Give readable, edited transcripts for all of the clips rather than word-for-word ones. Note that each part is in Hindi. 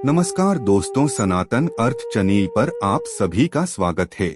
नमस्कार दोस्तों, सनातन अर्थ चैनल पर आप सभी का स्वागत है।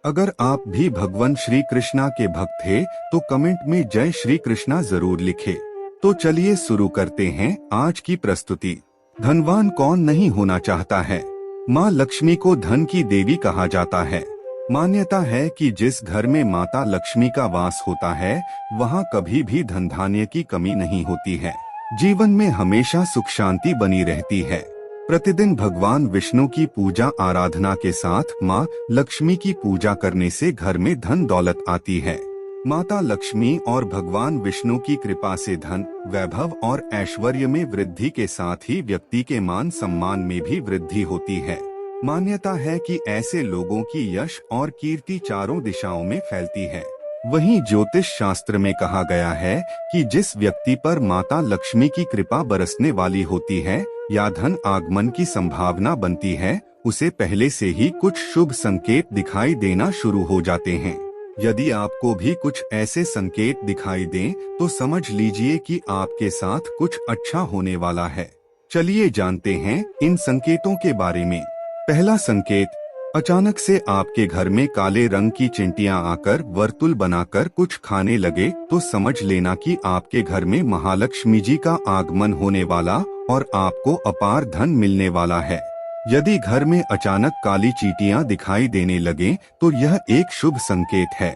अगर आप भी भगवान श्री कृष्णा के भक्त हैं, तो कमेंट में जय श्री कृष्णा जरूर लिखें। तो चलिए शुरू करते हैं आज की प्रस्तुति। धनवान कौन नहीं होना चाहता है। माँ लक्ष्मी को धन की देवी कहा जाता है। मान्यता है कि जिस घर में माता लक्ष्मी का वास होता है, वहाँ कभी भी धन धान्य की कमी नहीं होती है। जीवन में हमेशा सुख शांति बनी रहती है। प्रतिदिन भगवान विष्णु की पूजा आराधना के साथ माँ लक्ष्मी की पूजा करने से घर में धन दौलत आती है। माता लक्ष्मी और भगवान विष्णु की कृपा से धन, वैभव और ऐश्वर्य में वृद्धि के साथ ही व्यक्ति के मान सम्मान में भी वृद्धि होती है। मान्यता है कि ऐसे लोगों की यश और कीर्ति चारों दिशाओं में फैलती है। वहीं ज्योतिष शास्त्र में कहा गया है कि जिस व्यक्ति पर माता लक्ष्मी की कृपा बरसने वाली होती है या धन आगमन की संभावना बनती है, उसे पहले से ही कुछ शुभ संकेत दिखाई देना शुरू हो जाते हैं। यदि आपको भी कुछ ऐसे संकेत दिखाई दें, तो समझ लीजिए कि आपके साथ कुछ अच्छा होने वाला है। चलिए जानते हैं इन संकेतों के बारे में। पहला संकेत, अचानक से आपके घर में काले रंग की चिंटियां आकर वर्तुल बनाकर कुछ खाने लगे, तो समझ लेना कि आपके घर में महालक्ष्मी जी का आगमन होने वाला और आपको अपार धन मिलने वाला है। यदि घर में अचानक काली चींटियां दिखाई देने लगे, तो यह एक शुभ संकेत है।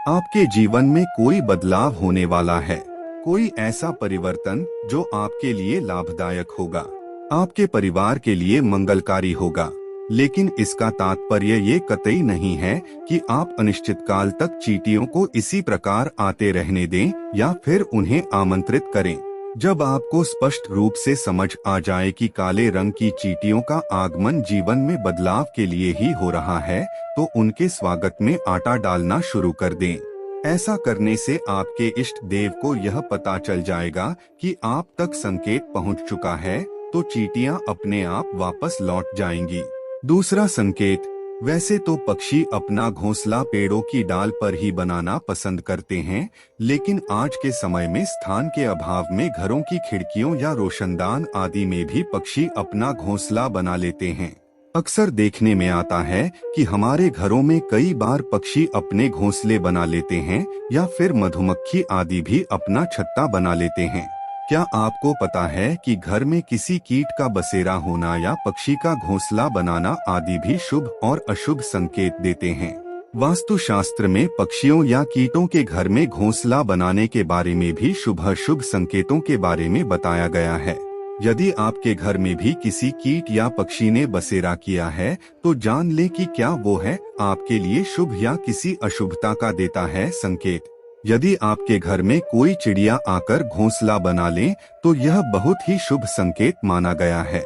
आपके जीवन में कोई बदलाव होने वाला है। कोई ऐसा परिवर्तन जो आपके लिए लाभदायक होगा, आपके परिवार के लिए मंगलकारी होगा। लेकिन इसका तात्पर्य ये कतई नहीं है कि आप अनिश्चित काल तक चींटियों को इसी प्रकार आते रहने दें या फिर उन्हें आमंत्रित करें। जब आपको स्पष्ट रूप से समझ आ जाए कि काले रंग की चींटियों का आगमन जीवन में बदलाव के लिए ही हो रहा है, तो उनके स्वागत में आटा डालना शुरू कर दें। ऐसा करने से आपके इष्ट देव को यह पता चल जाएगा कि आप तक संकेत पहुंच चुका है, तो चींटियां अपने आप वापस लौट जाएंगी। दूसरा संकेत, वैसे तो पक्षी अपना घोंसला पेड़ों की डाल पर ही बनाना पसंद करते हैं, लेकिन आज के समय में स्थान के अभाव में घरों की खिड़कियों या रोशनदान आदि में भी पक्षी अपना घोंसला बना लेते हैं। अक्सर देखने में आता है कि हमारे घरों में कई बार पक्षी अपने घोंसले बना लेते हैं या फिर मधुमक्खी आदि भी अपना छत्ता बना लेते हैं। क्या आपको पता है कि घर में किसी कीट का बसेरा होना या पक्षी का घोंसला बनाना आदि भी शुभ और अशुभ संकेत देते हैं। वास्तुशास्त्र में पक्षियों या कीटों के घर में घोंसला बनाने के बारे में भी शुभ अशुभ संकेतों के बारे में बताया गया है। यदि आपके घर में भी किसी कीट या पक्षी ने बसेरा किया है, तो जान ले कि क्या वो है आपके लिए शुभ या किसी अशुभता का देता है संकेत। यदि आपके घर में कोई चिड़िया आकर घोंसला बना ले, तो यह बहुत ही शुभ संकेत माना गया है।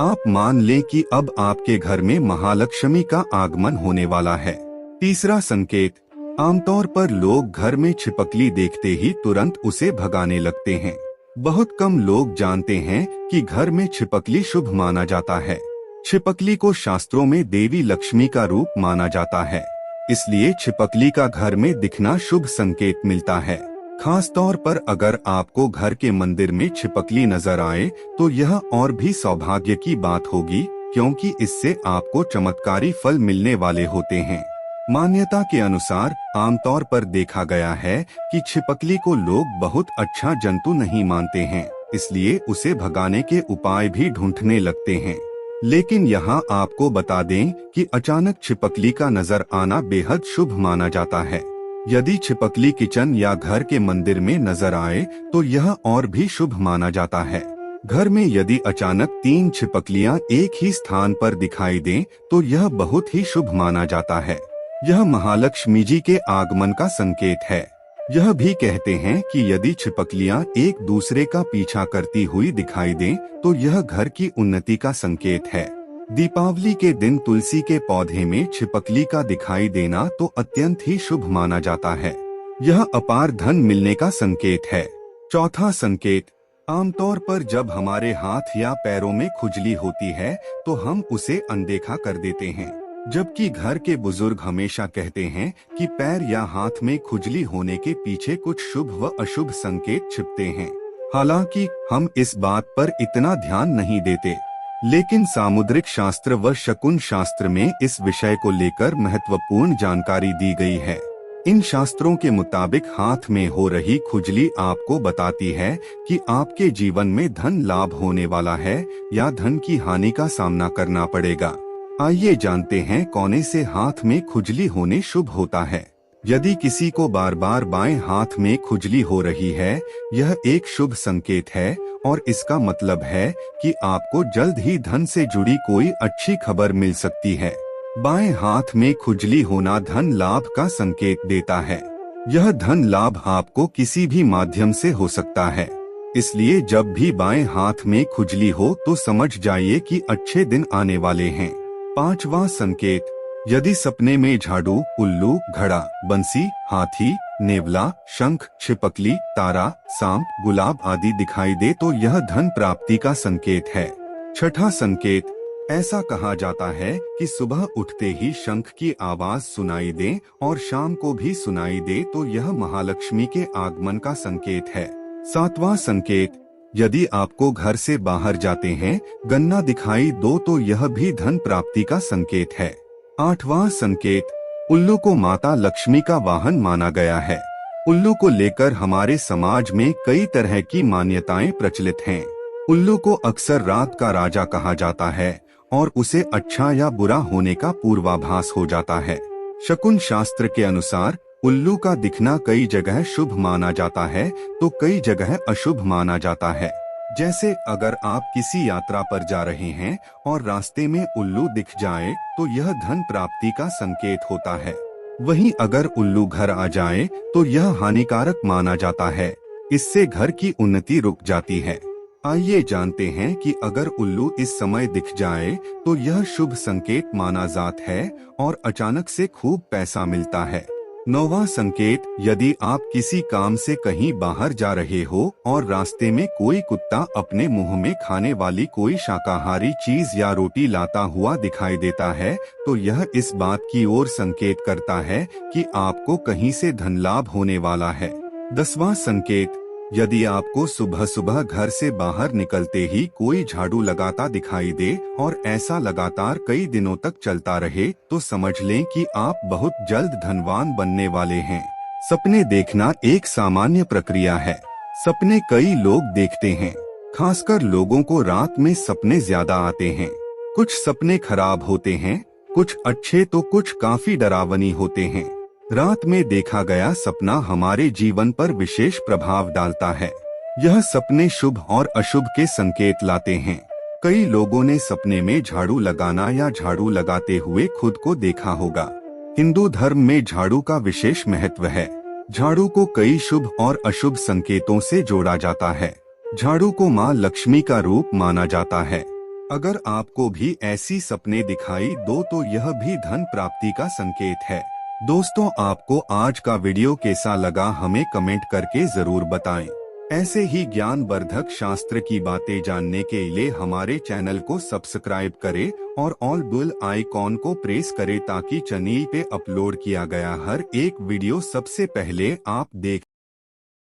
आप मान लें कि अब आपके घर में महालक्ष्मी का आगमन होने वाला है। तीसरा संकेत, आमतौर पर लोग घर में छिपकली देखते ही तुरंत उसे भगाने लगते हैं। बहुत कम लोग जानते हैं कि घर में छिपकली शुभ माना जाता है। छिपकली को शास्त्रों में देवी लक्ष्मी का रूप माना जाता है, इसलिए छिपकली का घर में दिखना शुभ संकेत मिलता है। खास तौर पर अगर आपको घर के मंदिर में छिपकली नजर आए, तो यह और भी सौभाग्य की बात होगी, क्योंकि इससे आपको चमत्कारी फल मिलने वाले होते हैं। मान्यता के अनुसार आमतौर पर देखा गया है कि छिपकली को लोग बहुत अच्छा जंतु नहीं मानते हैं, इसलिए उसे भगाने के उपाय भी ढूंढने लगते हैं। लेकिन यहाँ आपको बता दें कि अचानक छिपकली का नजर आना बेहद शुभ माना जाता है। यदि छिपकली किचन या घर के मंदिर में नजर आए, तो यह और भी शुभ माना जाता है। घर में यदि अचानक 3 छिपकलियां एक ही स्थान पर दिखाई दें, तो यह बहुत ही शुभ माना जाता है। यह महालक्ष्मी जी के आगमन का संकेत है। यह भी कहते हैं कि यदि छिपकलियां एक दूसरे का पीछा करती हुई दिखाई दें, तो यह घर की उन्नति का संकेत है। दीपावली के दिन तुलसी के पौधे में छिपकली का दिखाई देना तो अत्यंत ही शुभ माना जाता है। यह अपार धन मिलने का संकेत है। चौथा संकेत, आमतौर पर जब हमारे हाथ या पैरों में खुजली होती है, तो हम उसे अनदेखा कर देते हैं, जबकि घर के बुजुर्ग हमेशा कहते हैं कि पैर या हाथ में खुजली होने के पीछे कुछ शुभ व अशुभ संकेत छिपते हैं। हालांकि हम इस बात पर इतना ध्यान नहीं देते। लेकिन सामुद्रिक शास्त्र व शकुन शास्त्र में इस विषय को लेकर महत्वपूर्ण जानकारी दी गई है। इन शास्त्रों के मुताबिक हाथ में हो रही खुजली आपको बताती है कि आपके जीवन में धन लाभ होने वाला है या धन की हानि का सामना करना पड़ेगा। आइए जानते हैं कोने से हाथ में खुजली होने शुभ होता है। यदि किसी को बार बार बाएं हाथ में खुजली हो रही है, यह एक शुभ संकेत है और इसका मतलब है कि आपको जल्द ही धन से जुड़ी कोई अच्छी खबर मिल सकती है। बाएं हाथ में खुजली होना धन लाभ का संकेत देता है। यह धन लाभ आपको किसी भी माध्यम से हो सकता है, इसलिए जब भी बाएं हाथ में खुजली हो तो समझ जाइए कि अच्छे दिन आने वाले हैं। पांचवा संकेत, यदि सपने में झाड़ू, उल्लू, घड़ा, बंसी, हाथी, नेवला, शंख, छिपकली, तारा, सांप, गुलाब आदि दिखाई दे तो यह धन प्राप्ति का संकेत है। छठा संकेत, ऐसा कहा जाता है कि सुबह उठते ही शंख की आवाज सुनाई दे और शाम को भी सुनाई दे तो यह महालक्ष्मी के आगमन का संकेत है। सातवां संकेत, यदि आपको घर से बाहर जाते हैं गन्ना दिखाई दो तो यह भी धन प्राप्ति का संकेत है। आठवां संकेत, उल्लू को माता लक्ष्मी का वाहन माना गया है। उल्लू को लेकर हमारे समाज में कई तरह की मान्यताएं प्रचलित हैं। उल्लू को अक्सर रात का राजा कहा जाता है और उसे अच्छा या बुरा होने का पूर्वाभास हो जाता है। शकुन शास्त्र के अनुसार उल्लू का दिखना कई जगह शुभ माना जाता है तो कई जगह अशुभ माना जाता है। जैसे अगर आप किसी यात्रा पर जा रहे हैं और रास्ते में उल्लू दिख जाए तो यह धन प्राप्ति का संकेत होता है। वहीं अगर उल्लू घर आ जाए तो यह हानिकारक माना जाता है, इससे घर की उन्नति रुक जाती है। आइए जानते हैं कि अगर उल्लू इस समय दिख जाए तो यह शुभ संकेत माना जाता है और अचानक से खूब पैसा मिलता है। नौवां संकेत, यदि आप किसी काम से कहीं बाहर जा रहे हो और रास्ते में कोई कुत्ता अपने मुंह में खाने वाली कोई शाकाहारी चीज या रोटी लाता हुआ दिखाई देता है तो यह इस बात की ओर संकेत करता है कि आपको कहीं से धन लाभ होने वाला है। 10वां संकेत, यदि आपको सुबह सुबह घर से बाहर निकलते ही कोई झाड़ू लगाता दिखाई दे और ऐसा लगातार कई दिनों तक चलता रहे तो समझ लें कि आप बहुत जल्द धनवान बनने वाले हैं। सपने देखना एक सामान्य प्रक्रिया है। सपने कई लोग देखते हैं, खासकर लोगों को रात में सपने ज्यादा आते हैं। कुछ सपने खराब होते हैं, कुछ अच्छे तो कुछ काफी डरावनी होते हैं। रात में देखा गया सपना हमारे जीवन पर विशेष प्रभाव डालता है। यह सपने शुभ और अशुभ के संकेत लाते हैं। कई लोगों ने सपने में झाड़ू लगाना या झाड़ू लगाते हुए खुद को देखा होगा। हिंदू धर्म में झाड़ू का विशेष महत्व है। झाड़ू को कई शुभ और अशुभ संकेतों से जोड़ा जाता है। झाड़ू को मां लक्ष्मी का रूप माना जाता है। अगर आपको भी ऐसी सपने दिखाई दो तो यह भी धन प्राप्ति का संकेत है। दोस्तों, आपको आज का वीडियो कैसा लगा हमें कमेंट करके जरूर बताएं। ऐसे ही ज्ञानवर्धक शास्त्र की बातें जानने के लिए हमारे चैनल को सब्सक्राइब करें और ऑल बेल आइकॉन को प्रेस करें ताकि चैनल पे अपलोड किया गया हर एक वीडियो सबसे पहले आप देख